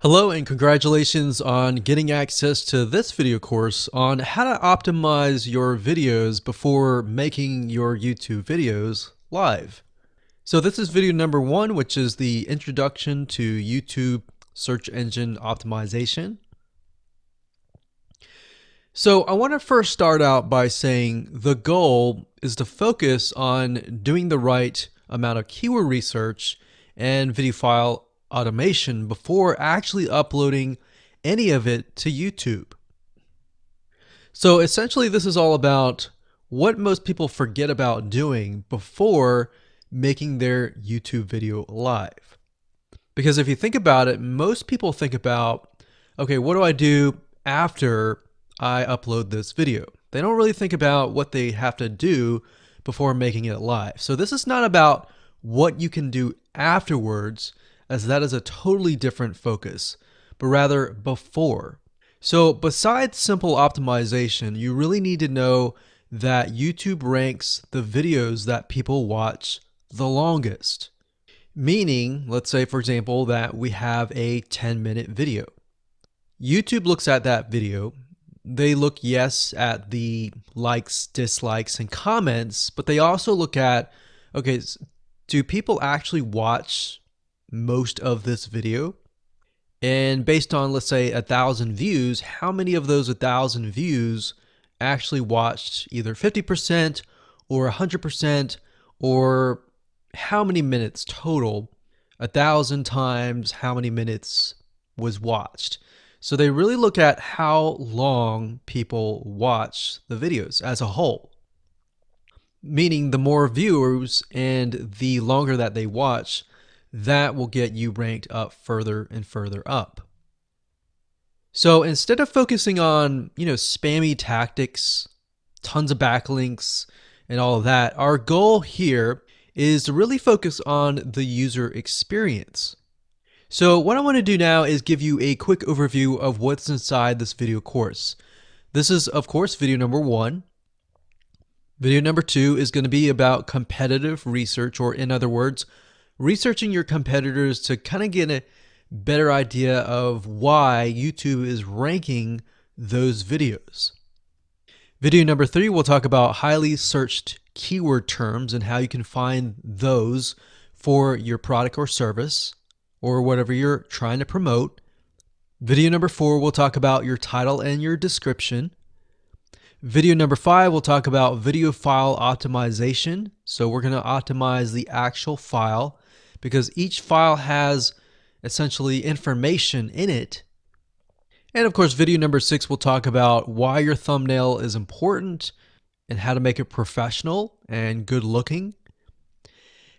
Hello and congratulations on getting access to this video course on how to optimize your videos before making your YouTube videos live. So this is video number 1, which is the introduction to YouTube search engine optimization. So I want to first start out by saying the goal is to focus on doing the right amount of keyword research and video file automation before actually uploading any of it to YouTube. So essentially this is all about what most people forget about doing before making their YouTube video live. Because if you think about it, most people think about, okay, what do I do after I upload this video? They don't really think about what they have to do before making it live. So this is not about what you can do afterwards, as that is a totally different focus, but rather before. So besides simple optimization, you really need to know that YouTube ranks the videos that people watch the longest. Meaning, let's say for example that we have a 10-minute video. YouTube looks at that video. They look, yes, at the likes, dislikes, and comments, but they also look at, okay, do people actually watch most of this video? And based on, let's say, 1,000 views, how many of those 1,000 views actually watched either 50% or 100%, or how many minutes total? 1,000 times how many minutes was watched. So they really look at how long people watch the videos as a whole. Meaning the more viewers and the longer that they watch, that will get you ranked up further and further up. So instead of focusing on, spammy tactics, tons of backlinks, and all of that, our goal here is to really focus on the user experience. So what I want to do now is give you a quick overview of what's inside this video course. This is, of course, video number 1. Video number 2 is going to be about competitive research, or in other words, researching your competitors to kind of get a better idea of why YouTube is ranking those videos. Video number 3, we'll talk about highly searched keyword terms and how you can find those for your product or service or whatever you're trying to promote. Video number 4, we'll talk about your title and your description. Video number 5, we'll talk about video file optimization. So we're going to optimize the actual file, because each file has essentially information in it. And of course, video number 6 will talk about why your thumbnail is important and how to make it professional and good looking.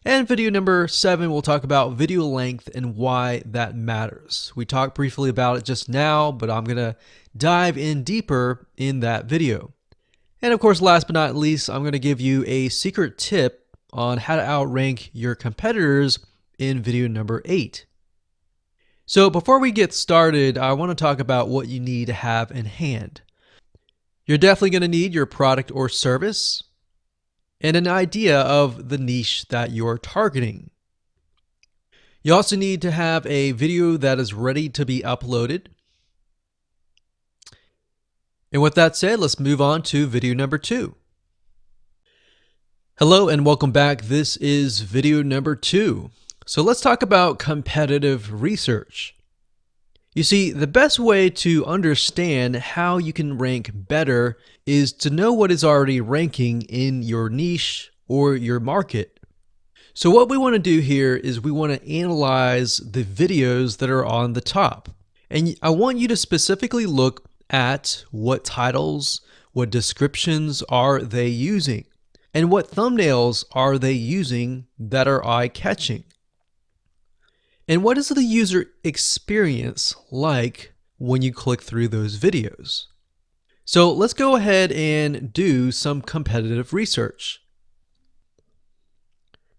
And video number 7 will talk about video length and why that matters. We talked briefly about it just now, but I'm going to dive in deeper in that video. And of course, last but not least, I'm going to give you a secret tip on how to outrank your competitors in video number 8. So before we get started, I want to talk about what you need to have in hand. You're definitely going to need your product or service and an idea of the niche that you're targeting. You also need to have a video that is ready to be uploaded. And with that said, let's move on to video number 2. Hello and welcome back. This is video number 2. So let's talk about competitive research. You see, the best way to understand how you can rank better is to know what is already ranking in your niche or your market. So what we want to do here is we want to analyze the videos that are on the top. And I want you to specifically look at what titles, what descriptions are they using, and what thumbnails are they using that are eye-catching. And what is the user experience like when you click through those videos? So let's go ahead and do some competitive research.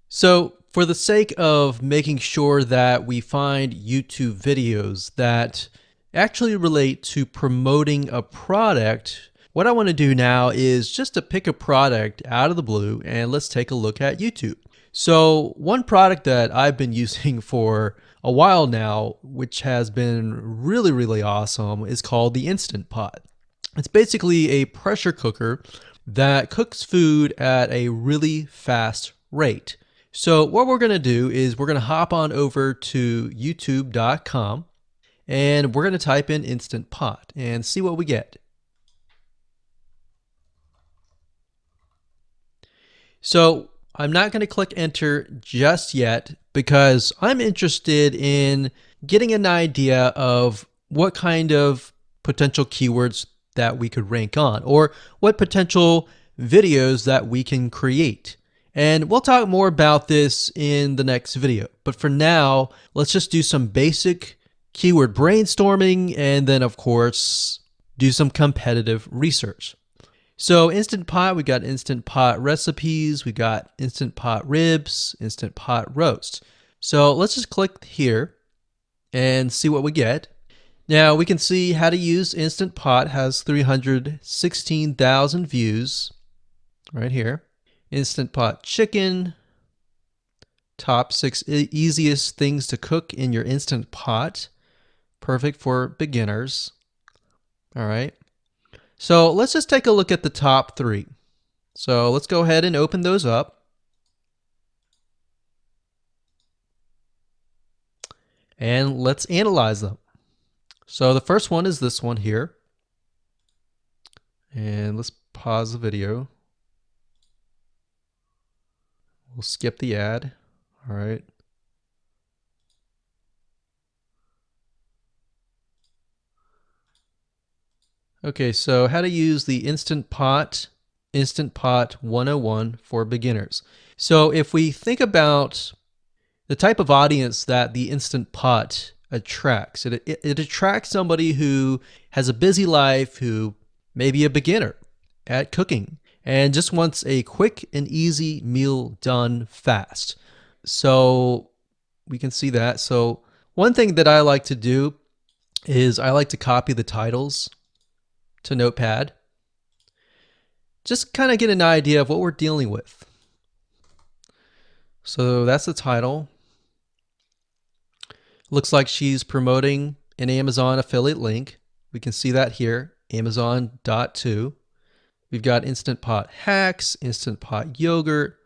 So for the sake of making sure that we find YouTube videos that actually relate to promoting a product, what I want to do now is just to pick a product out of the blue and let's take a look at YouTube. So one product that I've been using for a while now, which has been really awesome, is called the Instant Pot. It's basically a pressure cooker that cooks food at a really fast rate. So what we're going to do is we're going to hop on over to youtube.com and we're going to type in Instant Pot and see what we get. So I'm not going to click enter just yet because I'm interested in getting an idea of what kind of potential keywords that we could rank on, or what potential videos that we can create. And we'll talk more about this in the next video. But for now, let's just do some basic keyword brainstorming and then, of course, do some competitive research. So Instant Pot, we got Instant Pot recipes, we got Instant Pot ribs, Instant Pot roast. So let's just click here and see what we get. Now we can see how to use Instant Pot has 316,000 views right here. Instant Pot chicken, top 6 easiest things to cook in your Instant Pot. Perfect for beginners. All right. So let's just take a look at the top 3. So let's go ahead and open those up. And let's analyze them. So the first one is this one here. And let's pause the video. We'll skip the ad. All right. Okay, so how to use the Instant Pot 101 for beginners. So if we think about the type of audience that the Instant Pot attracts, it attracts somebody who has a busy life, who may be a beginner at cooking and just wants a quick and easy meal done fast. So we can see that. So one thing that I like to do is I like to copy the titles to Notepad. Just kind of get an idea of what we're dealing with. So that's the title. Looks like she's promoting an Amazon affiliate link. We can see that here, Amazon.to. We've got Instant Pot hacks, Instant Pot yogurt,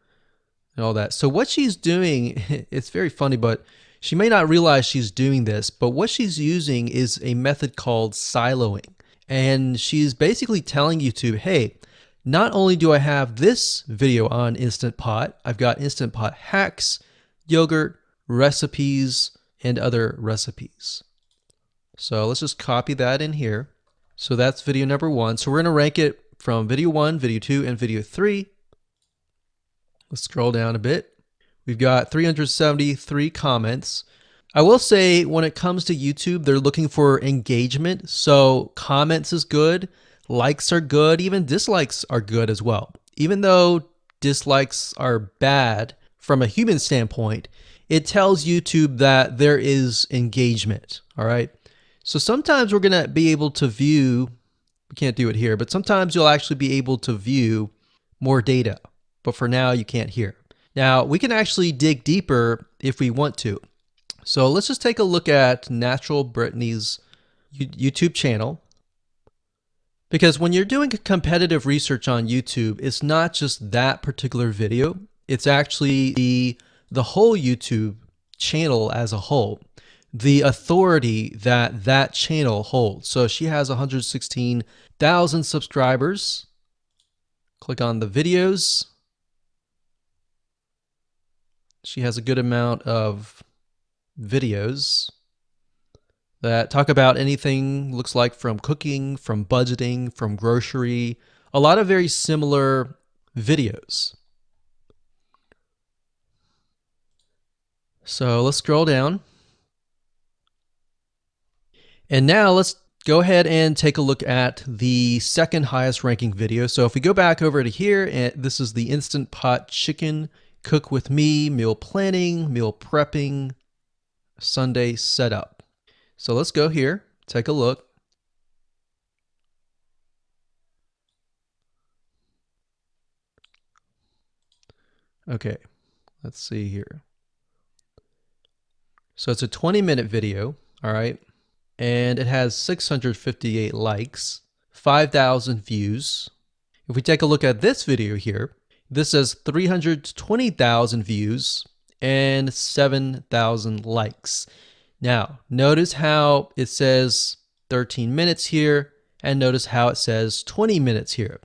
and all that. So what she's doing, it's very funny, but she may not realize she's doing this, but what she's using is a method called siloing. And she's basically telling YouTube, hey, not only do I have this video on Instant Pot, I've got Instant Pot hacks, yogurt, recipes, and other recipes. So let's just copy that in here. So that's video number 1. So we're going to rank it from video 1, video 2, and video 3. Let's scroll down a bit. We've got 373 comments. I will say when it comes to YouTube, they're looking for engagement. So comments is good, likes are good, even dislikes are good as well. Even though dislikes are bad from a human standpoint, it tells YouTube that there is engagement. All right. So sometimes we're going to be able to view, we can't do it here, but sometimes you'll actually be able to view more data. But for now, you can't hear. Now, we can actually dig deeper if we want to. So let's just take a look at Natural Brittany's YouTube channel. Because when you're doing competitive research on YouTube, it's not just that particular video. It's actually the whole YouTube channel as a whole, the authority that that channel holds. So she has 116,000 subscribers. Click on the videos. She has a good amount of videos that talk about anything, looks like from cooking, from budgeting, from grocery, a lot of very similar videos. So let's scroll down. And now let's go ahead and take a look at the second highest ranking video. So if we go back over to here, and this is the Instant Pot chicken, cook with me, meal planning, meal prepping, Sunday setup. So let's go here, take a look. Okay, let's see here. So it's a 20-minute video, all right? And it has 658 likes, 5,000 views. If we take a look at this video here, this has 320,000 views and 7,000 likes. Now, notice how it says 13 minutes here, and notice how it says 20 minutes here.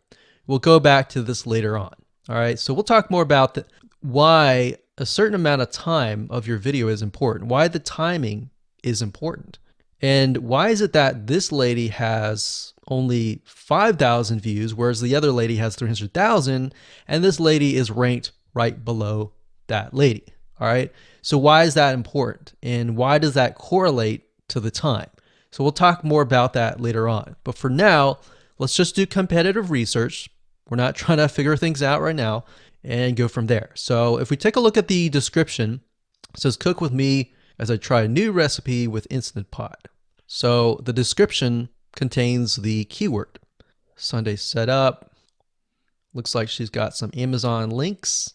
We'll go back to this later on. All right, so we'll talk more about why a certain amount of time of your video is important, why the timing is important. And why is it that this lady has only 5,000 views, whereas the other lady has 300,000, and this lady is ranked right below that lady? All right, so why is that important? And why does that correlate to the time? So we'll talk more about that later on. But for now, let's just do competitive research. We're not trying to figure things out right now, and go from there. So if we take a look at the description, it says cook with me as I try a new recipe with Instant Pot. So the description contains the keyword. Sunday setup. Looks like she's got some Amazon links.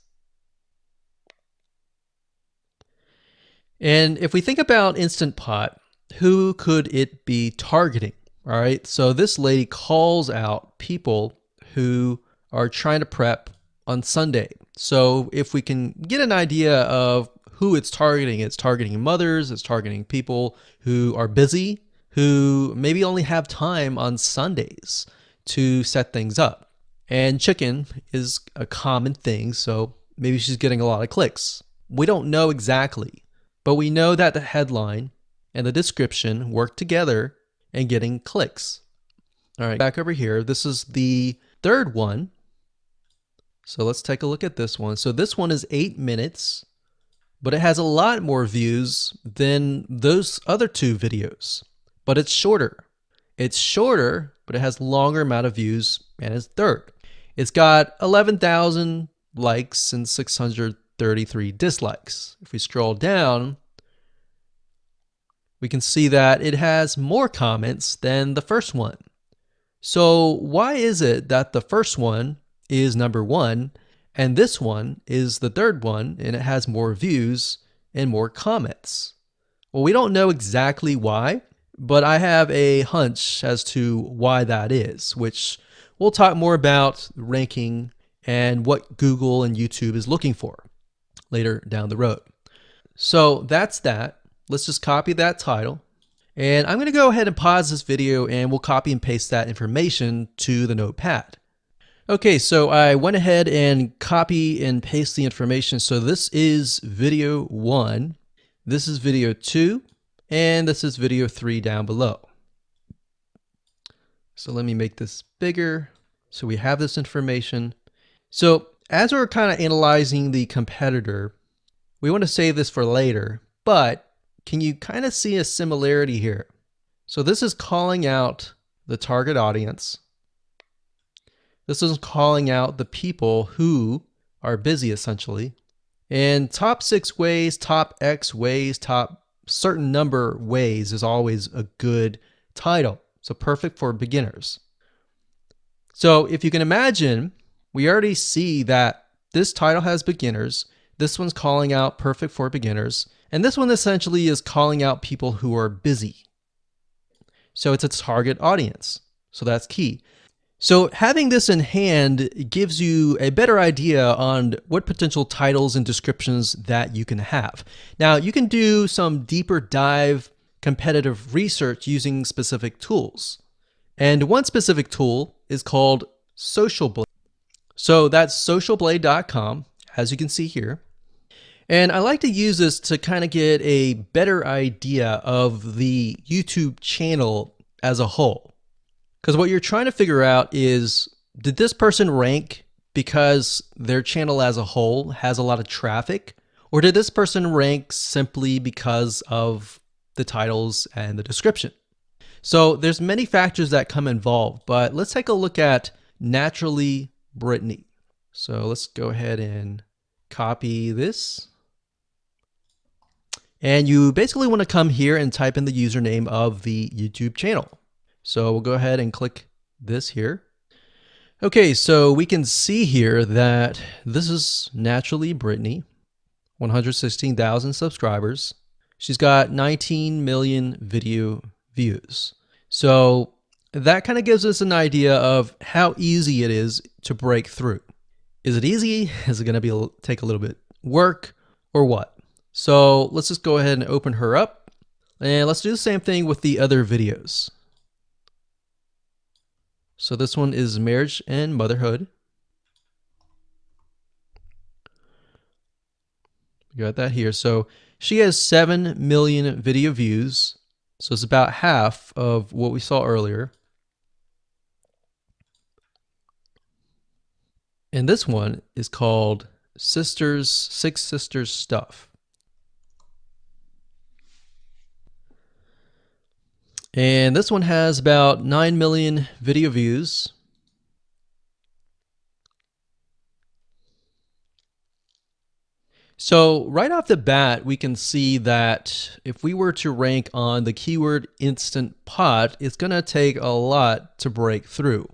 And if we think about Instant Pot, who could it be targeting? All right, so this lady calls out people who are trying to prep on Sunday. So if we can get an idea of who it's targeting mothers, it's targeting people who are busy, who maybe only have time on Sundays to set things up. And chicken is a common thing, so maybe she's getting a lot of clicks. We don't know exactly, but we know that the headline and the description work together in getting clicks. All right, back over here, this is the third one. So let's take a look at this one. So this one is 8 minutes, but it has a lot more views than those other two videos, but it's shorter. It's shorter, but it has longer amount of views, and it's third. It's got 11,000 likes and 633 dislikes. If we scroll down, we can see that it has more comments than the first one. So why is it that the first one is number one and this one is the third one and it has more views and more comments? Well, we don't know exactly why, but I have a hunch as to why that is, which we'll talk more about ranking and what Google and YouTube is looking for later down the road. So that's that. Let's just copy that title. And I'm going to go ahead and pause this video and we'll copy and paste that information to the notepad. Okay, so I went ahead and copy and paste the information. So this is video 1, this is video 2, and this is video 3 down below. So let me make this bigger. So we have this information. So as we're kind of analyzing the competitor, we want to save this for later, but can you kind of see a similarity here? So this is calling out the target audience. This is calling out the people who are busy, essentially. And top 6 ways, top X ways, top certain number ways is always a good title. So perfect for beginners. So if you can imagine, we already see that this title has beginners. This one's calling out perfect for beginners. And this one essentially is calling out people who are busy. So it's a target audience. So that's key. So having this in hand gives you a better idea on what potential titles and descriptions that you can have. Now, you can do some deeper dive competitive research using specific tools. And one specific tool is called Social Blade. So that's socialblade.com, as you can see here. And I like to use this to kind of get a better idea of the YouTube channel as a whole. Because what you're trying to figure out is, did this person rank because their channel as a whole has a lot of traffic? Or did this person rank simply because of the titles and the description? So there's many factors that come involved, but let's take a look at Naturally Brittany. So let's go ahead and copy this. And you basically want to come here and type in the username of the YouTube channel. So we'll go ahead and click this here. Okay, so we can see here that this is Naturally Brittany, 116,000 subscribers. She's got 19 million video views. So that kind of gives us an idea of how easy it is to break through. Is it easy? Is it going to take a little bit work or what? So let's just go ahead and open her up, and let's do the same thing with the other videos. So this one is marriage and motherhood. You got that here. So she has 7 million video views. So it's about half of what we saw earlier. And this one is called Six Sisters Stuff. And this one has about 9 million video views. So right off the bat, we can see that if we were to rank on the keyword Instant Pot, it's going to take a lot to break through.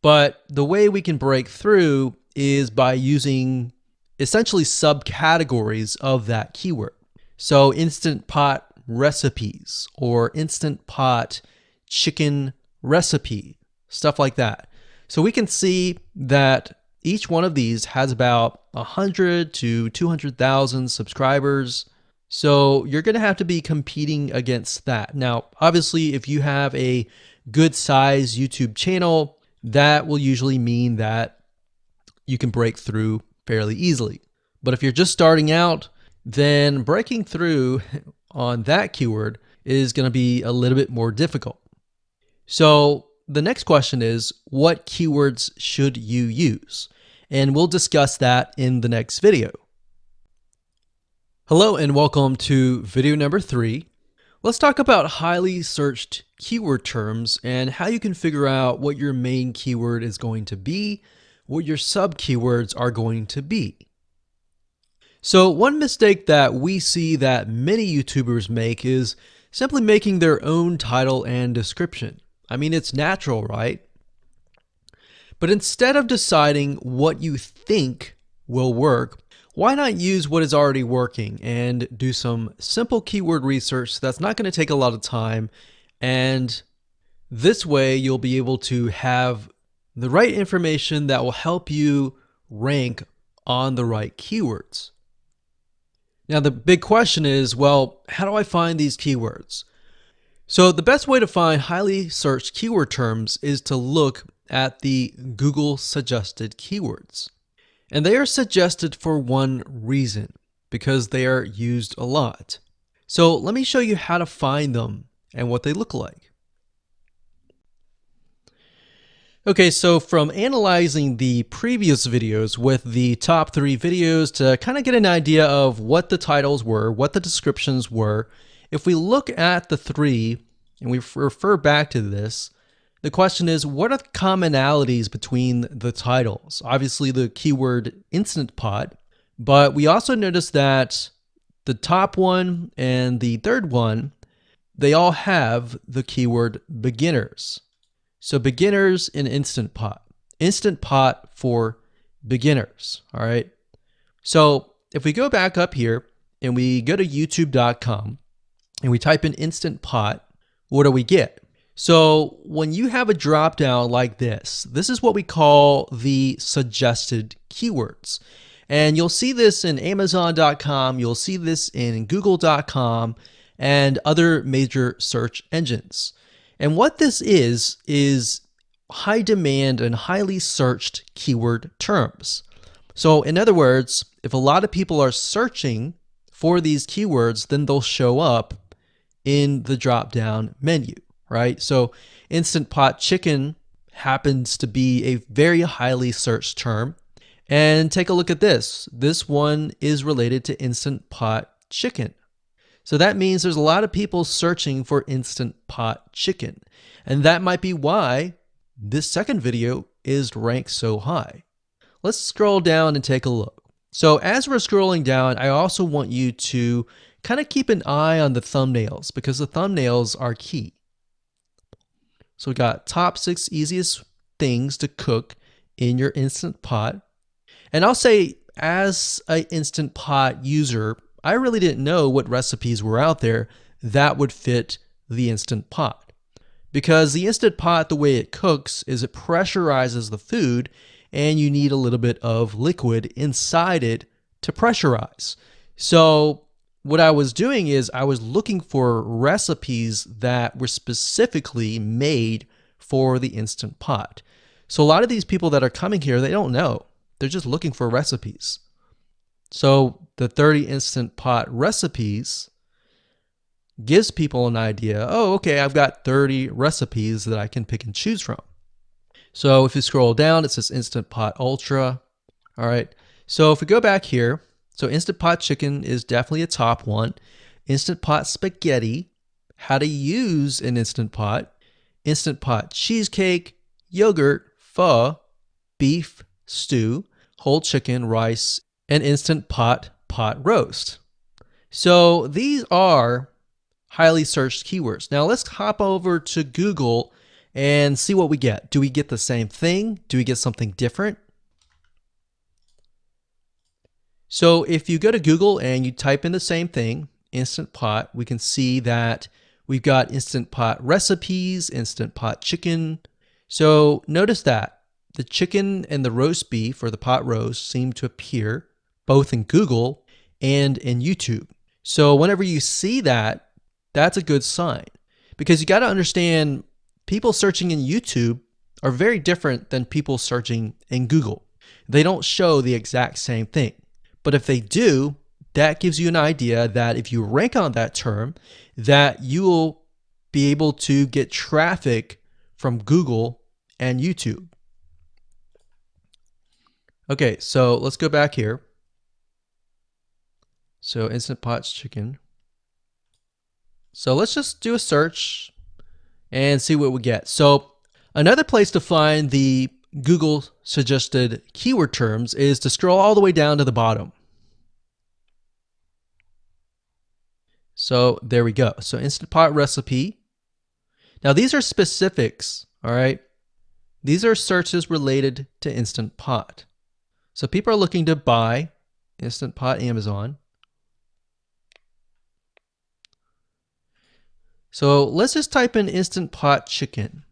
But the way we can break through is by using essentially subcategories of that keyword. So Instant Pot recipes or Instant Pot chicken recipe, stuff like that. So we can see that each one of these has about 100 to 200,000 subscribers. So you're going to have to be competing against that. Now, obviously, if you have a good size YouTube channel, that will usually mean that you can break through fairly easily. But if you're just starting out, then breaking through on that keyword is going to be a little bit more difficult. So the next question is, what keywords should you use? And we'll discuss that in the next video. Hello and welcome to video number 3. Let's talk about highly searched keyword terms and how you can figure out what your main keyword is going to be, what your sub keywords are going to be. So one mistake that we see that many YouTubers make is simply making their own title and description. I mean, it's natural, right? But instead of deciding what you think will work, why not use what is already working and do some simple keyword research that's not going to take a lot of time, and this way you'll be able to have the right information that will help you rank on the right keywords. Now the big question is, well, how do I find these keywords? So the best way to find highly searched keyword terms is to look at the Google suggested keywords. And they are suggested for one reason, because they are used a lot. So let me show you how to find them and what they look like. Okay, so from analyzing the previous videos with the top 3 videos to kind of get an idea of what the titles were, what the descriptions were, if we look at the 3 and we refer back to this, the question is, what are the commonalities between the titles? Obviously the keyword Instant Pot, but we also notice that the top one and the third one, they all have the keyword beginners. So beginners in Instant Pot. Instant Pot for beginners, all right? So if we go back up here and we go to youtube.com and we type in Instant Pot, what do we get? So when you have a drop down like this is what we call the suggested keywords. And you'll see this in Amazon.com, you'll see this in Google.com and other major search engines. And what this is high demand and highly searched keyword terms. So in other words, if a lot of people are searching for these keywords, then they'll show up in the drop down menu. Right? So Instant Pot chicken happens to be a very highly searched term. And take a look at this. This one is related to Instant Pot chicken. So that means there's a lot of people searching for Instant Pot chicken. And that might be why this second video is ranked so high. Let's scroll down and take a look. So as we're scrolling down, I also want you to kind of keep an eye on the thumbnails because the thumbnails are key. So we got top 6 easiest things to cook in your Instant Pot. And I'll say, as an Instant Pot user, I really didn't know what recipes were out there that would fit the Instant Pot. Because the Instant Pot, the way it cooks is it pressurizes the food, and you need a little bit of liquid inside it to pressurize. So what I was doing is I was looking for recipes that were specifically made for the Instant Pot. So a lot of these people that are coming here, they don't know. They're just looking for recipes. So the 30 Instant Pot recipes gives people an idea. Oh, okay, I've got 30 recipes that I can pick and choose from. So if you scroll down, it says Instant Pot Ultra. All right. So if we go back here, so Instant Pot Chicken is definitely a top one. Instant Pot Spaghetti, how to use an Instant Pot. Instant Pot Cheesecake, Yogurt, Pho, Beef Stew, Whole Chicken, Rice, and Instant Pot Roast. So these are highly searched keywords. Now let's hop over to Google and see what we get. Do we get the same thing? Do we get something different? So if you go to Google and you type in the same thing, Instant Pot, we can see that we've got Instant Pot recipes, Instant Pot chicken. So notice that the chicken and the roast beef or the pot roast seem to appear both in Google and in YouTube. So whenever you see that, that's a good sign, because you got to understand people searching in YouTube are very different than people searching in Google. They don't show the exact same thing. But if they do, that gives you an idea that if you rank on that term, that you will be able to get traffic from Google and YouTube. Okay, so let's go back here. So Instant Pot's chicken. So let's just do a search and see what we get. So another place to find the Google suggested keyword terms is to scroll all the way down to the bottom. So there we go. So Instant Pot recipe. Now these are specifics, all right? These are searches related to Instant Pot. So people are looking to buy Instant Pot Amazon. So let's just type in Instant Pot chicken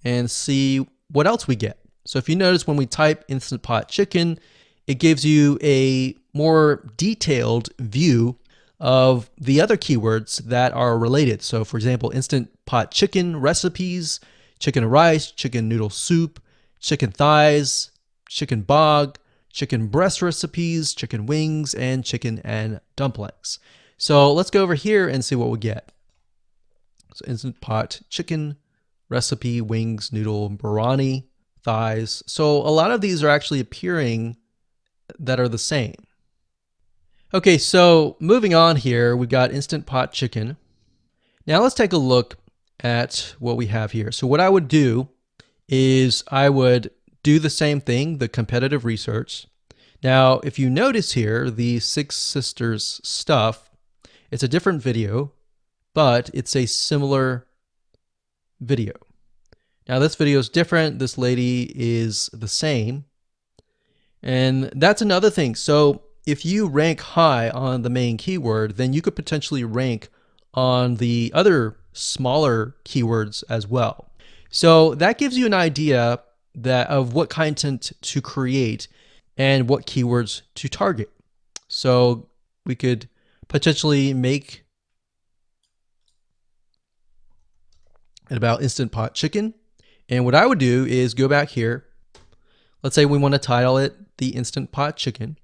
and see what else we get. So if you notice, when we type Instant Pot chicken, it gives you a more detailed view of the other keywords that are related. So for example, Instant Pot chicken recipes, chicken and rice, chicken noodle soup, chicken thighs, chicken bog, chicken breast recipes, chicken wings, and chicken and dumplings. So let's go over here and see what we get. So Instant Pot chicken recipe, wings, noodle, biryani, thighs. So a lot of these are actually appearing that are the same. Okay, so moving on here, we've got Instant Pot chicken. Now let's take a look at what we have here. So what I would do is I would do the same thing, the competitive research. Now, if you notice here, the Six Sisters stuff, it's a different video, but it's a similar video. Now this video is different. This lady is the same. And that's another thing. So if you rank high on the main keyword, then you could potentially rank on the other smaller keywords as well. So that gives you an idea that of what content to create and what keywords to target. So we could potentially make it about Instant Pot chicken. And what I would do is go back here. Let's say we want to title it the Instant Pot chicken.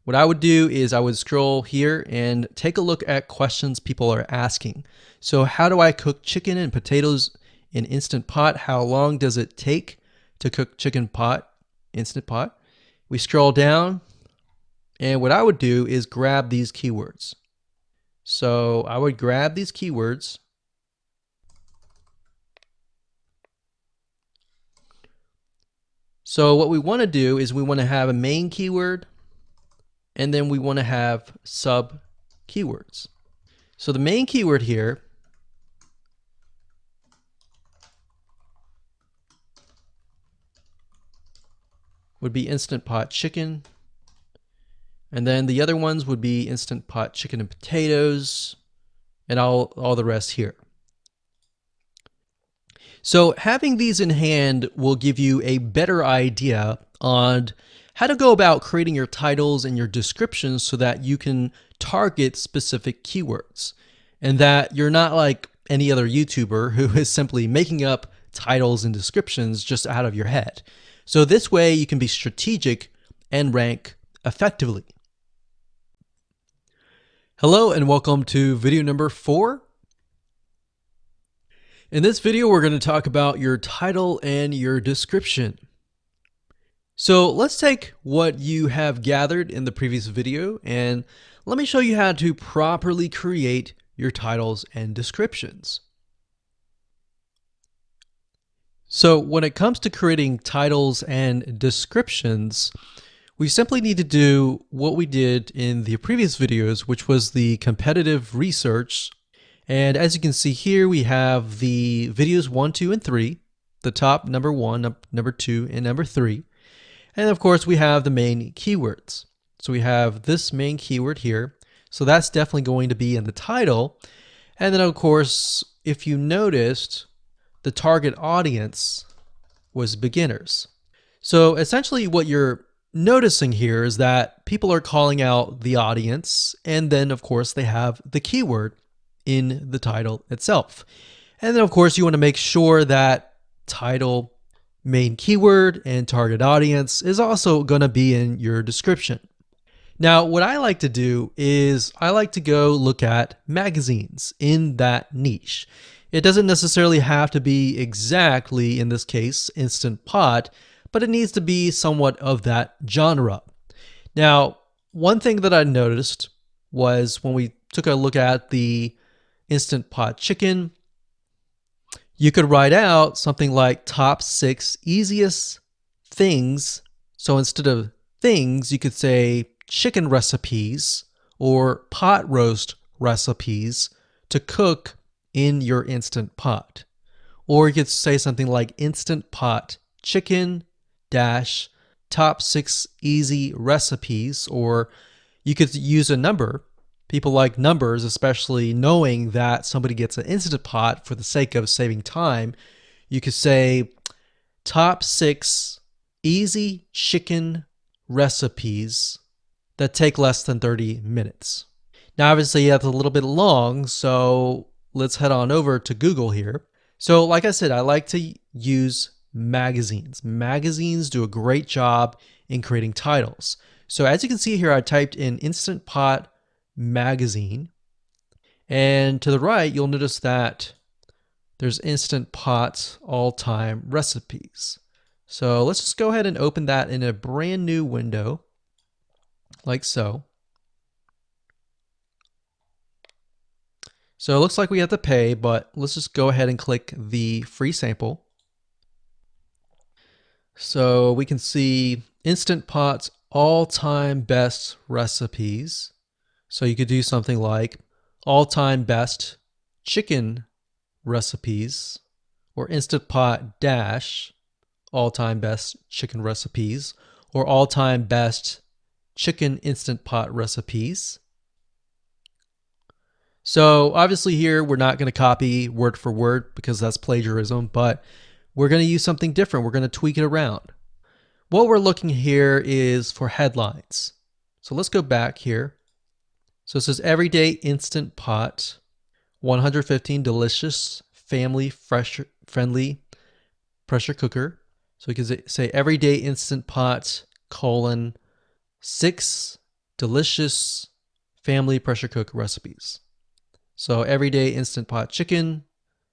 What I would do is I would scroll here and take a look at questions people are asking. So how do I cook chicken and potatoes in Instant Pot? How long does it take to cook chicken pot, Instant Pot? We scroll down, and what I would do is grab these keywords. So I would grab these keywords. So what we want to do is we want to have a main keyword, and then we want to have sub keywords. So the main keyword here would be Instant Pot chicken. And then the other ones would be Instant Pot chicken and potatoes, and all the rest here. So having these in hand will give you a better idea on how to go about creating your titles and your descriptions so that you can target specific keywords, and that you're not like any other YouTuber who is simply making up titles and descriptions just out of your head. So this way you can be strategic and rank effectively. Hello and welcome to video number 4. In this video, we're going to talk about your title and your description. So let's take what you have gathered in the previous video and let me show you how to properly create your titles and descriptions. So when it comes to creating titles and descriptions, we simply need to do what we did in the previous videos, which was the competitive research. And as you can see here, we have the videos 1, 2, and 3, the top number 1, number 2, and number 3. And of course, we have the main keywords. So we have this main keyword here. So that's definitely going to be in the title. And then of course, if you noticed, the target audience was beginners. So essentially what you're noticing here is that people are calling out the audience, and then of course they have the keyword in the title itself. And then of course you want to make sure that title, main keyword, and target audience is also going to be in your description. Now what I like to do is I like to go look at magazines in that niche. It doesn't necessarily have to be exactly, in this case, Instant Pot, but it needs to be somewhat of that genre. Now, one thing that I noticed was when we took a look at the Instant Pot chicken, you could write out something like top 6 easiest things. So instead of things, you could say chicken recipes or pot roast recipes to cook in your Instant Pot. Or you could say something like Instant Pot chicken dash top 6 easy recipes, or you could use a number. People like numbers, especially knowing that somebody gets an Instant Pot for the sake of saving time. You could say top 6 easy chicken recipes that take less than 30 minutes. Now obviously that's a little bit long, so let's head on over to Google here. So like I said, I like to use magazines. Magazines do a great job in creating titles. So as you can see here, I typed in Instant Pot magazine, and to the right you'll notice that there's Instant Pot all-time recipes. So let's just go ahead and open that in a brand new window like so. So it looks like we have to pay, but let's just go ahead and click the free sample. So we can see Instant Pot's all-time best recipes. So you could do something like all-time best chicken recipes, or Instant Pot dash all-time best chicken recipes, or all-time best chicken Instant Pot recipes. So obviously here we're not going to copy word for word because that's plagiarism, but we're going to use something different. We're going to tweak it around. What we're looking here is for headlines. So let's go back here. So it says everyday Instant Pot, 115 delicious, family friendly pressure cooker. So we can say everyday Instant Pot, colon, 6 delicious family pressure cook recipes. So everyday Instant Pot chicken,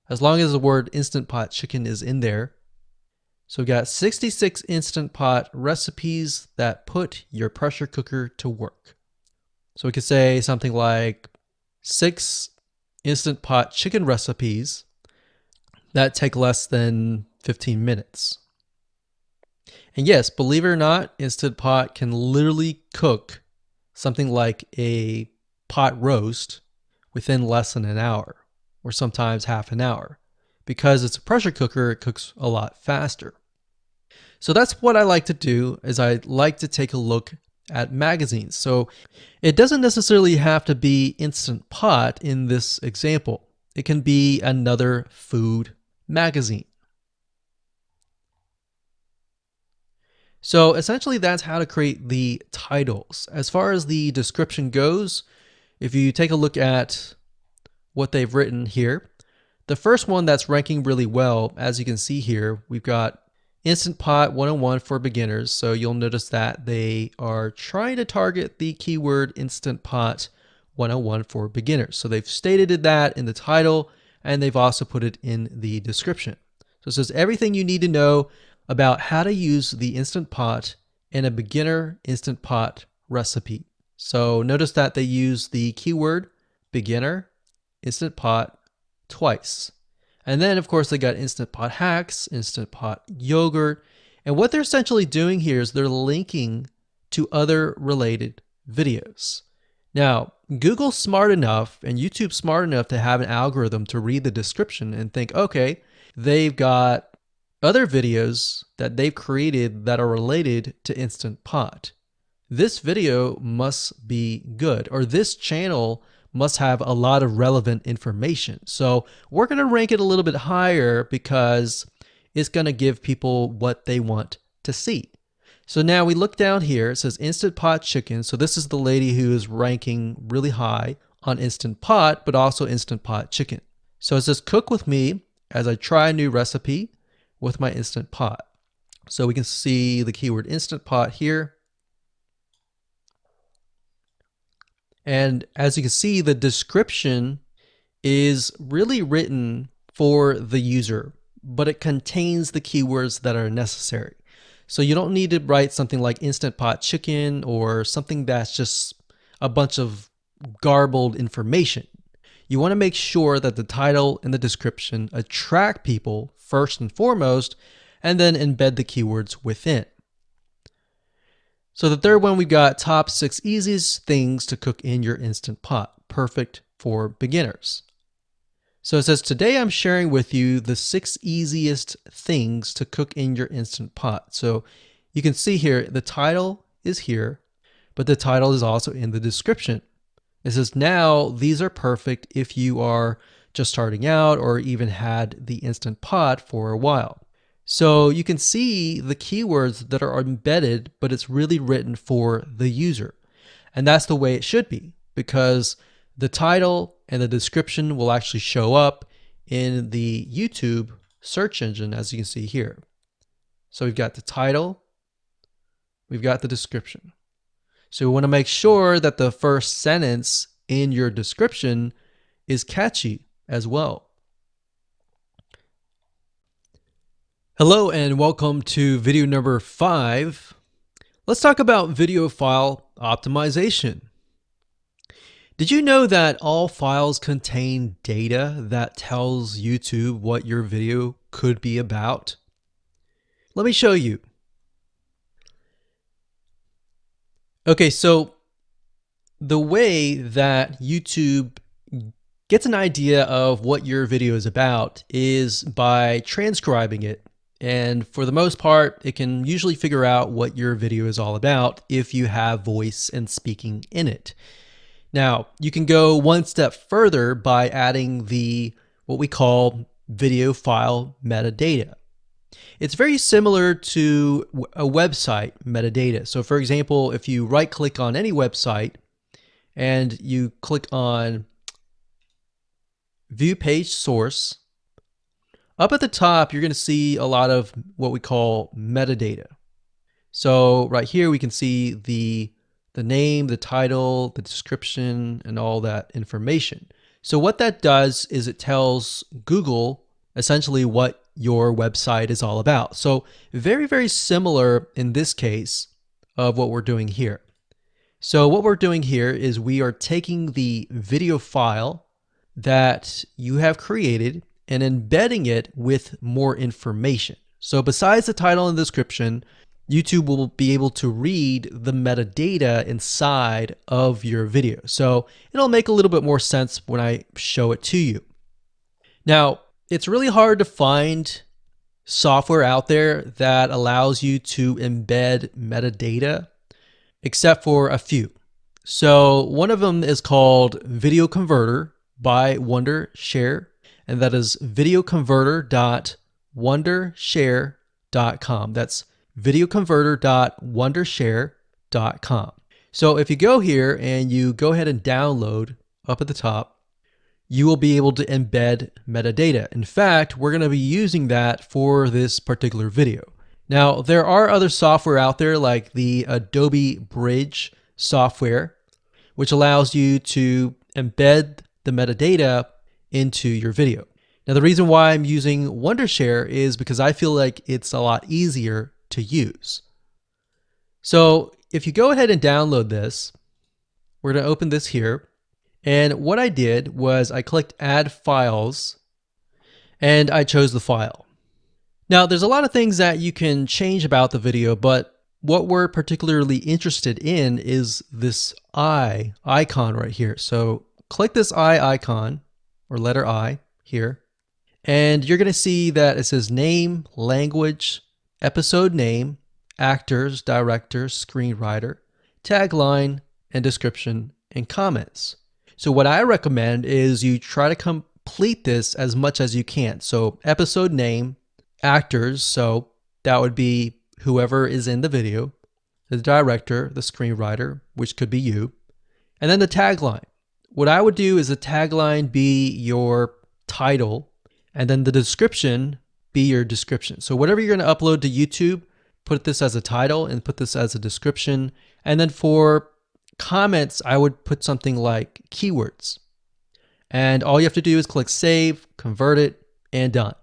as long as the word Instant Pot chicken is in there. So we got 66 Instant Pot recipes that put your pressure cooker to work. So we could say something like 6 Instant Pot chicken recipes that take less than 15 minutes. And yes, believe it or not, Instant Pot can literally cook something like a pot roast within less than an hour, or sometimes half an hour. Because it's a pressure cooker, it cooks a lot faster. So that's what I like to do, is I like to take a look at magazines. So it doesn't necessarily have to be Instant Pot in this example. It can be another food magazine. So essentially that's how to create the titles. As far as the description goes, if you take a look at what they've written here, the first one that's ranking really well, as you can see here, we've got Instant Pot 101 for beginners. So you'll notice that they are trying to target the keyword Instant Pot 101 for beginners. So they've stated that in the title, and they've also put it in the description. So it says everything you need to know about how to use the Instant Pot in a beginner Instant Pot recipe. So notice that they use the keyword beginner Instant Pot twice. And then of course they got Instant Pot hacks, Instant Pot yogurt. And what they're essentially doing here is they're linking to other related videos. Now, Google's smart enough and YouTube's smart enough to have an algorithm to read the description and think, okay, they've got other videos that they've created that are related to Instant Pot. This video must be good, or this channel must have a lot of relevant information. So we're going to rank it a little bit higher because it's going to give people what they want to see. So now we look down here, it says Instant Pot Chicken. So this is the lady who is ranking really high on Instant Pot, but also Instant Pot Chicken. So it says cook with me as I try a new recipe with my Instant Pot. So we can see the keyword Instant Pot here. And as you can see, the description is really written for the user, but it contains the keywords that are necessary. So you don't need to write something like Instant Pot Chicken or something that's just a bunch of garbled information. You want to make sure that the title and the description attract people first and foremost, and then embed the keywords within. So the third one, we've got top 6 easiest things to cook in your Instant Pot, perfect for beginners. So it says, today I'm sharing with you the 6 easiest things to cook in your Instant Pot. So you can see here, the title is here, but the title is also in the description. It says, now these are perfect if you are just starting out or even had the Instant Pot for a while. So you can see the keywords that are embedded, but it's really written for the user. And that's the way it should be, because the title and the description will actually show up in the YouTube search engine, as you can see here. So we've got the title, we've got the description. So we want to make sure that the first sentence in your description is catchy as well. Hello and welcome to video number 5. Let's talk about video file optimization. Did you know that all files contain data that tells YouTube what your video could be about? Let me show you. Okay, so the way that YouTube gets an idea of what your video is about is by transcribing it. And for the most part, it can usually figure out what your video is all about if you have voice and speaking in it. Now, you can go one step further by adding what we call video file metadata. It's very similar to a website metadata. So for example, if you right click on any website and you click on View Page Source, up at the top, you're going to see a lot of what we call metadata. So right here, we can see the name, the title, the description, and all that information. So what that does is it tells Google essentially what your website is all about. So very, very similar in this case of what we're doing here. So what we're doing here is we are taking the video file that you have created and embedding it with more information. So besides the title and description, YouTube will be able to read the metadata inside of your video. So it'll make a little bit more sense when I show it to you. Now, it's really hard to find software out there that allows you to embed metadata except for a few. So one of them is called Video Converter by Wondershare, and that is videoconverter.wondershare.com. That's videoconverter.wondershare.com. So if you go here and you go ahead and download up at the top, you will be able to embed metadata. In fact, we're going to be using that for this particular video. Now, there are other software out there like the Adobe Bridge software, which allows you to embed the metadata into your video. Now, the reason why I'm using Wondershare is because I feel like it's a lot easier to use. So if you go ahead and download this, we're going to open this here. And what I did was I clicked Add Files, and I chose the file. Now, there's a lot of things that you can change about the video, but what we're particularly interested in is this eye icon right here. So click this eye icon, or letter I here, and you're going to see that it says name, language, episode name, actors, director, screenwriter, tagline, and description, and comments. So what I recommend is you try to complete this as much as you can. So episode name, actors, so that would be whoever is in the video, the director, the screenwriter, which could be you, and then the tagline. What I would do is the tagline be your title, and then the description be your description. So whatever you're going to upload to YouTube, put this as a title and put this as a description. And then for comments, I would put something like keywords. And all you have to do is click save, convert it, and done.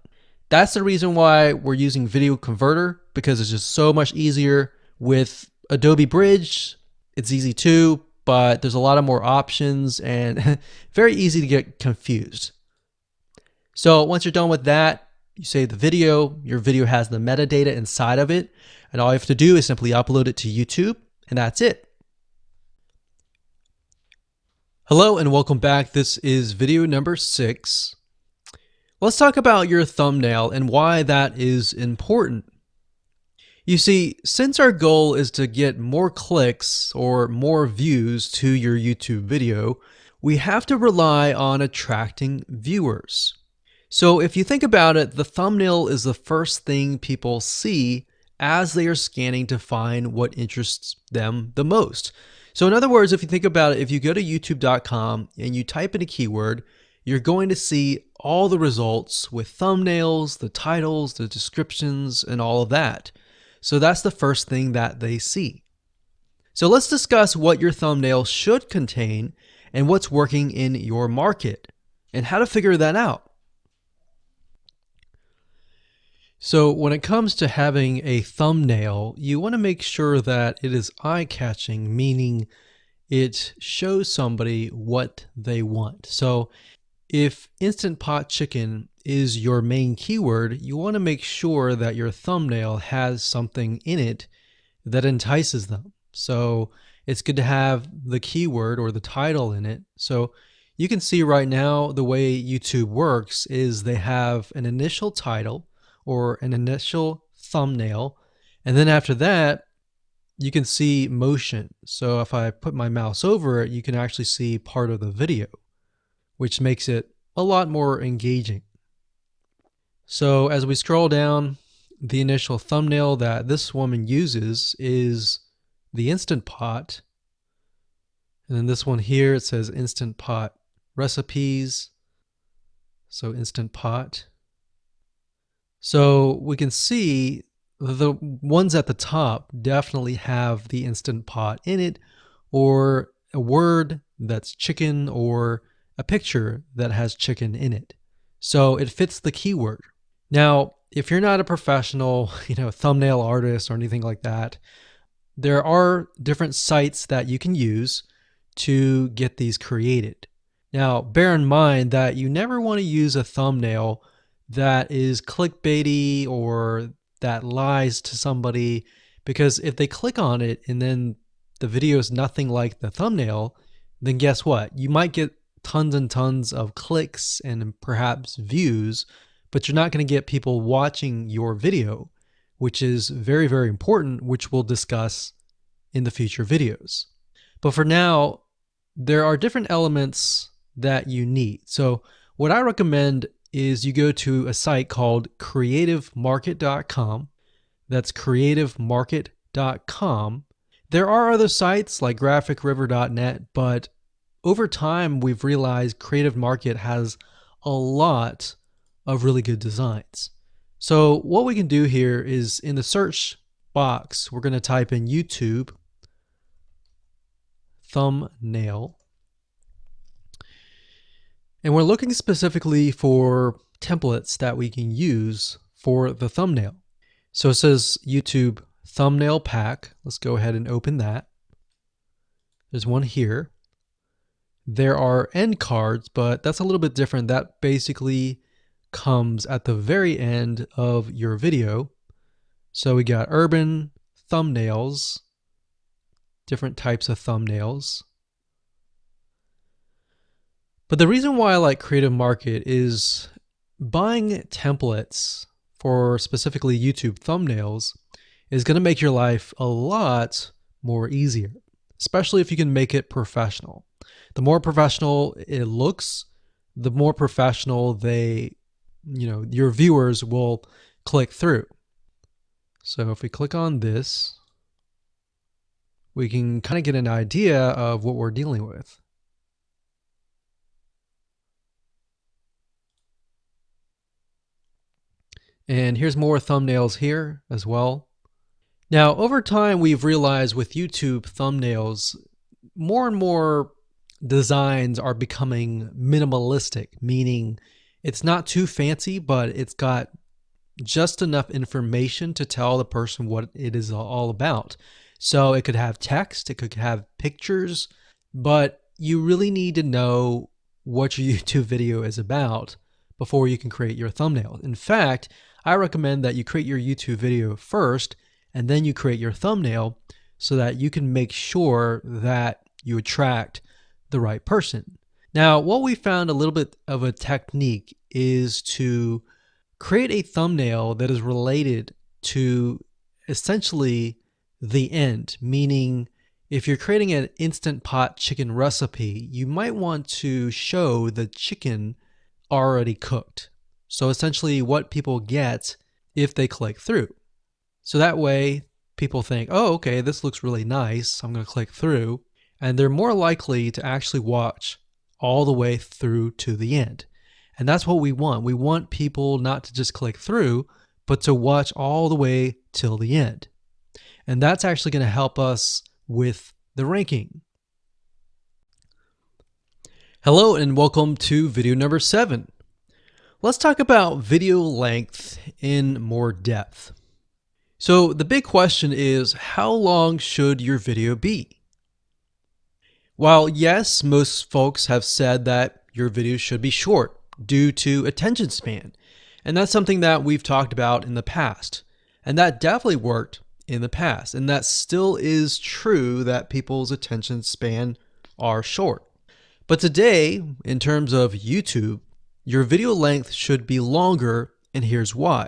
That's the reason why we're using Video Converter, because it's just so much easier. With Adobe Bridge, it's easy too, but there's a lot of more options and very easy to get confused. So once you're done with that, you save the video, your video has the metadata inside of it, and all you have to do is simply upload it to YouTube, and that's it. Hello and welcome back. This is video number 6. Let's talk about your thumbnail and why that is important. You see, since our goal is to get more clicks or more views to your YouTube video, we have to rely on attracting viewers. So if you think about it, the thumbnail is the first thing people see as they are scanning to find what interests them the most. So in other words, if you think about it, if you go to youtube.com and you type in a keyword, you're going to see all the results with thumbnails, the titles, the descriptions, and all of that. So that's the first thing that they see. So let's discuss what your thumbnail should contain and what's working in your market and how to figure that out. So when it comes to having a thumbnail, you want to make sure that it is eye-catching, meaning it shows somebody what they want. So if Instant Pot Chicken is your main keyword, you want to make sure that your thumbnail has something in it that entices them. So it's good to have the keyword or the title in it. So you can see right now the way YouTube works is they have an initial title or an initial thumbnail, and then after that you can see motion. So if I put my mouse over it, you can actually see part of the video, which makes it a lot more engaging. So as we scroll down, the initial thumbnail that this woman uses is the Instant Pot. And then this one here, it says Instant Pot recipes. So Instant Pot. So we can see the ones at the top definitely have the Instant Pot in it, or a word that's chicken, or a picture that has chicken in it. So it fits the keyword. Now, if you're not a professional, thumbnail artist or anything like that, there are different sites that you can use to get these created. Now, bear in mind that you never want to use a thumbnail that is clickbaity or that lies to somebody, because if they click on it and then the video is nothing like the thumbnail, then guess what? You might get tons and tons of clicks and perhaps views, but you're not going to get people watching your video, which is very, very important, which we'll discuss in the future videos. But for now, there are different elements that you need. So what I recommend is you go to a site called creativemarket.com. That's creativemarket.com. There are other sites like graphicriver.net, but over time we've realized Creative Market has a lot of really good designs. So what we can do here is in the search box, we're going to type in YouTube thumbnail. And we're looking specifically for templates that we can use for the thumbnail. So it says YouTube thumbnail pack. Let's go ahead and open that. There's one here. There are end cards, but that's a little bit different. That basically comes at the very end of your video. So we got urban thumbnails, different types of thumbnails. But the reason why I like Creative Market is buying templates for specifically YouTube thumbnails is going to make your life a lot more easier, especially if you can make it professional. The more professional it looks, the more professional your viewers will click through. So if we click on this, we can kind of get an idea of what we're dealing with. And here's more thumbnails here as well. Now, over time, we've realized with YouTube thumbnails, more and more designs are becoming minimalistic, meaning it's not too fancy, but it's got just enough information to tell the person what it is all about. So it could have text, it could have pictures, but you really need to know what your YouTube video is about before you can create your thumbnail. In fact, I recommend that you create your YouTube video first and then you create your thumbnail so that you can make sure that you attract the right person. Now, what we found a little bit of a technique is to create a thumbnail that is related to essentially the end, meaning if you're creating an Instant Pot chicken recipe, you might want to show the chicken already cooked. So essentially what people get if they click through. So that way people think, oh, okay, this looks really nice. I'm going to click through. And they're more likely to actually watch all the way through to the end. And that's what we want. We want people not to just click through, but to watch all the way till the end. And that's actually going to help us with the ranking. Hello and welcome to video number 7. Let's talk about video length in more depth. So the big question is, how long should your video be? While yes, most folks have said that your video should be short due to attention span, and that's something that we've talked about in the past, and that definitely worked in the past, and that still is true that people's attention span are short. But today, in terms of YouTube, your video length should be longer, and here's why.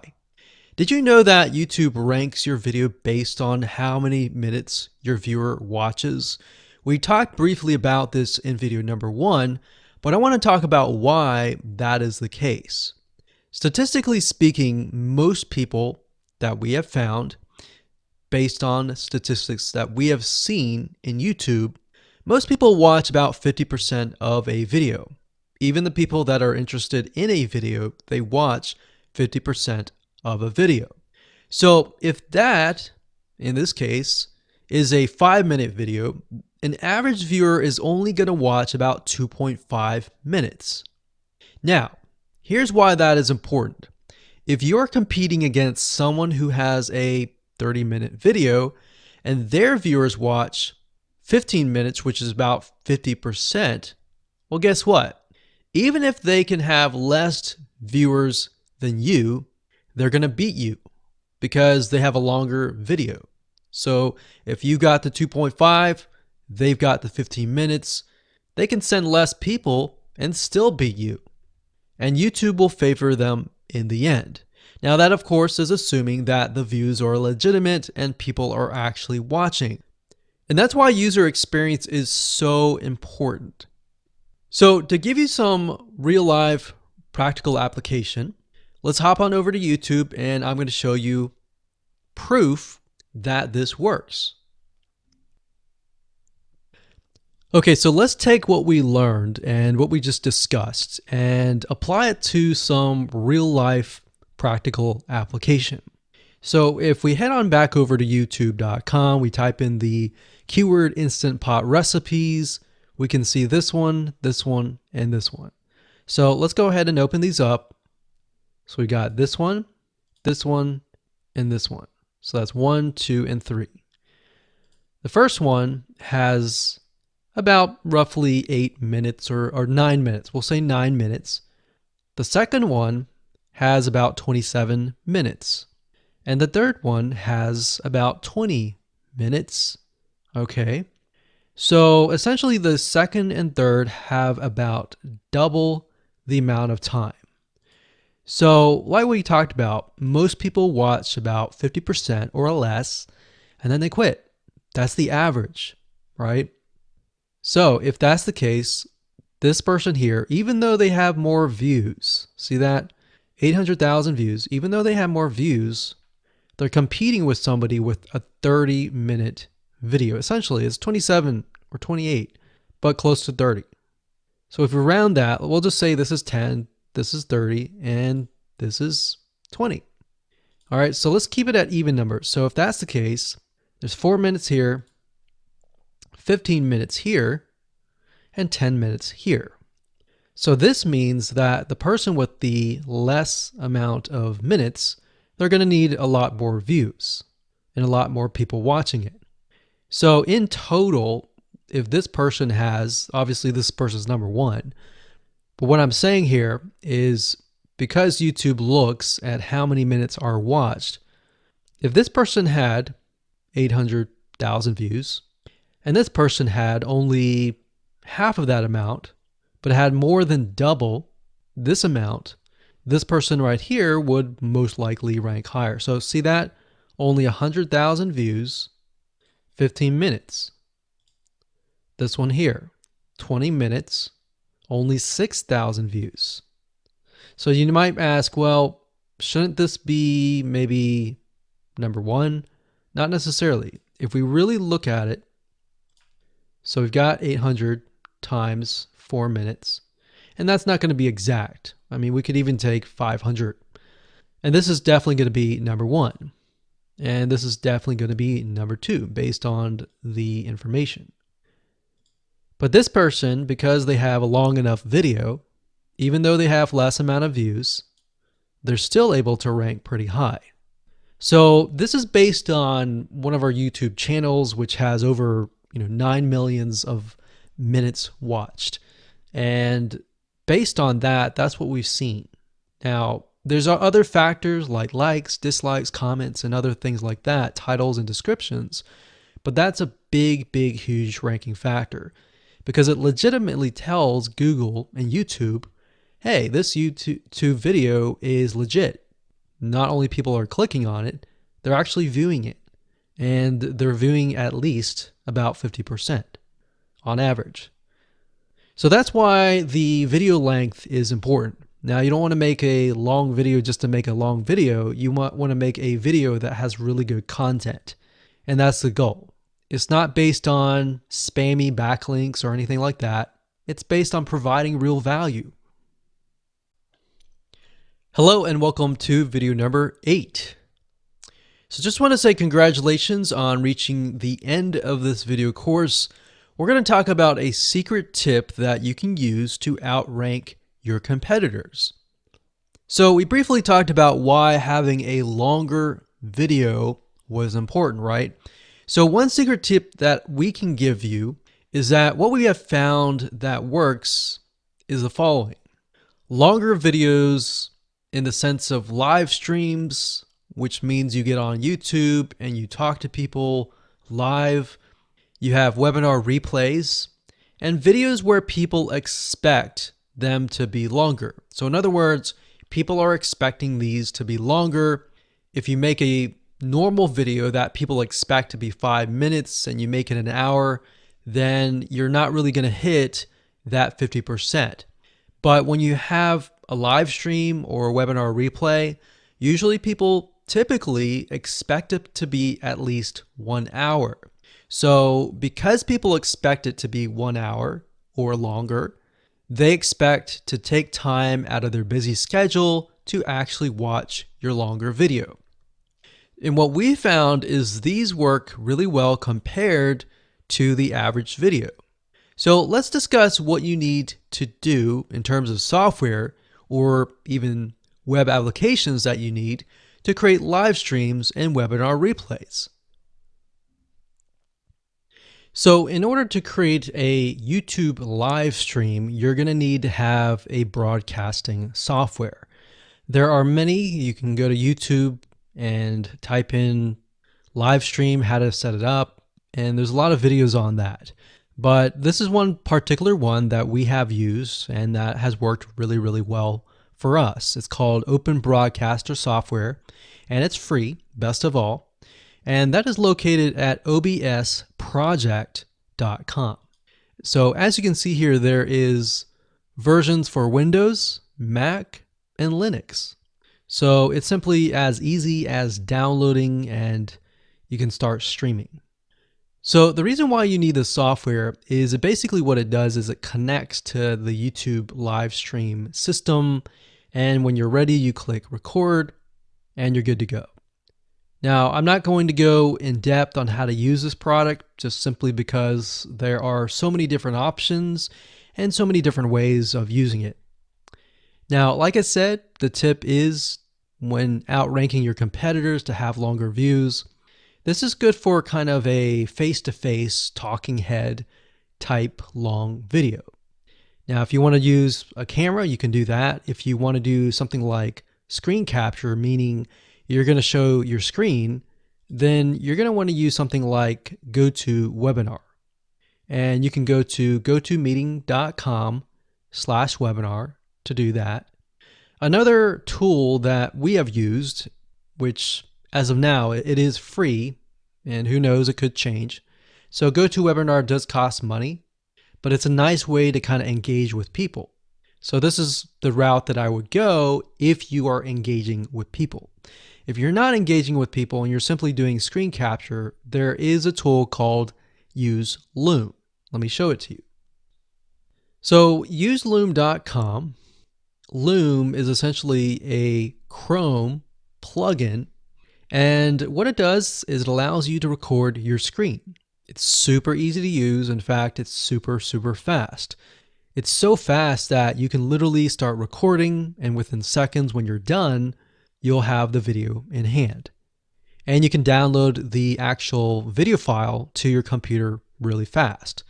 Did you know that YouTube ranks your video based on how many minutes your viewer watches? We talked briefly about this in video number 1, but I want to talk about why that is the case. Statistically speaking, most people that we have found, based on statistics that we have seen in YouTube, most people watch about 50% of a video. Even the people that are interested in a video, they watch 50% of a video. So if that, in this case, is a 5-minute video, an average viewer is only going to watch about 2.5 minutes. Now, here's why that is important. If you're competing against someone who has a 30-minute video and their viewers watch 15 minutes, which is about 50%, well, guess what? Even if they can have less viewers than you, they're going to beat you because they have a longer video. So if you got the 2.5, they've got the 15 minutes, they can send less people and still beat you. And YouTube will favor them in the end. Now that, of course, is assuming that the views are legitimate and people are actually watching. And that's why user experience is so important. So to give you some real life practical application, let's hop on over to YouTube and I'm going to show you proof that this works. Okay, so let's take what we learned and what we just discussed and apply it to some real life practical application. So if we head on back over to youtube.com, we type in the keyword Instant Pot recipes, we can see this one, and this one. So let's go ahead and open these up. So we got this one, and this one. So that's 1, 2, and 3. The first one has about roughly 8 minutes or 9 minutes. We'll say 9 minutes. The second one has about 27 minutes. And the third one has about 20 minutes. Okay. So essentially the second and third have about double the amount of time. So like we talked about, most people watch about 50% or less, and then they quit. That's the average, right? So if that's the case, this person here, even though they have more views, see that? 800,000 views, even though they have more views, they're competing with somebody with a 30-minute video. Essentially, it's 27 or 28, but close to 30. So if we round that, we'll just say this is 10, this is 30, and this is 20. All right, so let's keep it at even numbers. So if that's the case, there's 4 minutes here, 15 minutes here, and 10 minutes here. So this means that the person with the less amount of minutes, they're going to need a lot more views and a lot more people watching it. So in total, if this person has, obviously this person's number one, but what I'm saying here is because YouTube looks at how many minutes are watched, if this person had 800,000 views and this person had only half of that amount, but had more than double this amount, this person right here would most likely rank higher. So see that? Only 100,000 views, 15 minutes. This one here, 20 minutes, only 6,000 views. So you might ask, well, shouldn't this be maybe number one? Not necessarily. If we really look at it, so we've got 800 times 4 minutes, and that's not going to be exact. I mean, we could even take 500. And this is definitely going to be number one. And this is definitely going to be number two based on the information. But this person, because they have a long enough video, even though they have less amount of views, they're still able to rank pretty high. So this is based on one of our YouTube channels, which has over 9 million of minutes watched. And based on that, that's what we've seen. Now, there's other factors like likes, dislikes, comments, and other things like that, titles and descriptions, but that's a big, huge ranking factor because it legitimately tells Google and YouTube, hey, this YouTube video is legit. Not only people are clicking on it, they're actually viewing it. And they're viewing at least about 50% on average. So that's why the video length is important. Now, you don't want to make a long video just to make a long video. You want to make a video that has really good content. And that's the goal. It's not based on spammy backlinks or anything like that. It's based on providing real value. Hello and welcome to video number 8. So just want to say congratulations on reaching the end of this video course. We're going to talk about a secret tip that you can use to outrank your competitors. So we briefly talked about why having a longer video was important, right? So one secret tip that we can give you is that what we have found that works is the following. Longer videos in the sense of live streams, which means you get on YouTube and you talk to people live. You have webinar replays and videos where people expect them to be longer. So in other words, people are expecting these to be longer. If you make a normal video that people expect to be 5 minutes and you make it an hour, then you're not really going to hit that 50%. But when you have a live stream or a webinar replay, usually people typically expect it to be at least 1 hour. So because people expect it to be 1 hour or longer, they expect to take time out of their busy schedule to actually watch your longer video. And what we found is these work really well compared to the average video. So let's discuss what you need to do in terms of software or even web applications that you need to create live streams and webinar replays. So in order to create a YouTube live stream, you're going to need to have a broadcasting software. There are many. You can go to YouTube and type in live stream, how to set it up, and there's a lot of videos on that. But this is one particular one that we have used and that has worked really, really well for us. It's called Open Broadcaster Software, and it's free, best of all. And that is located at obsproject.com. So as you can see here, there is versions for Windows, Mac, and Linux. So it's simply as easy as downloading and you can start streaming. So the reason why you need this software is basically what it does is it connects to the YouTube live stream system. And when you're ready, you click record and you're good to go. Now, I'm not going to go in depth on how to use this product just simply because there are so many different options and so many different ways of using it. Now, like I said, the tip is when outranking your competitors to have longer views. This is good for kind of a face-to-face talking head type long video. Now, if you want to use a camera, you can do that. If you want to do something like screen capture, meaning you're going to show your screen, then you're going to want to use something like GoToWebinar. And you can go to gotomeeting.com/webinar to do that. Another tool that we have used, which as of now, it is free, and who knows, it could change. So GoToWebinar does cost money, but it's a nice way to kind of engage with people. So this is the route that I would go if you are engaging with people. If you're not engaging with people and you're simply doing screen capture, there is a tool called Use Loom. Let me show it to you. So useloom.com. Loom is essentially a Chrome plugin, and what it does is it allows you to record your screen. It's super easy to use. In fact, it's super, super fast. It's so fast that you can literally start recording, and within seconds when you're done, you'll have the video in hand. And you can download the actual video file to your computer really fast.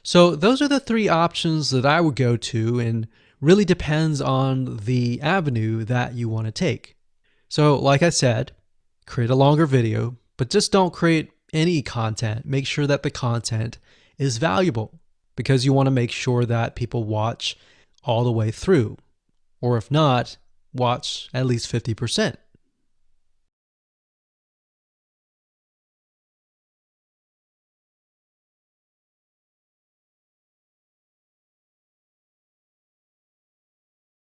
So those are the three options that I would go to, and really depends on the avenue that you want to take. So like I said, create a longer video, but just don't create any content. Make sure that the content is valuable, because you want to make sure that people watch all the way through, or if not, watch at least 50%.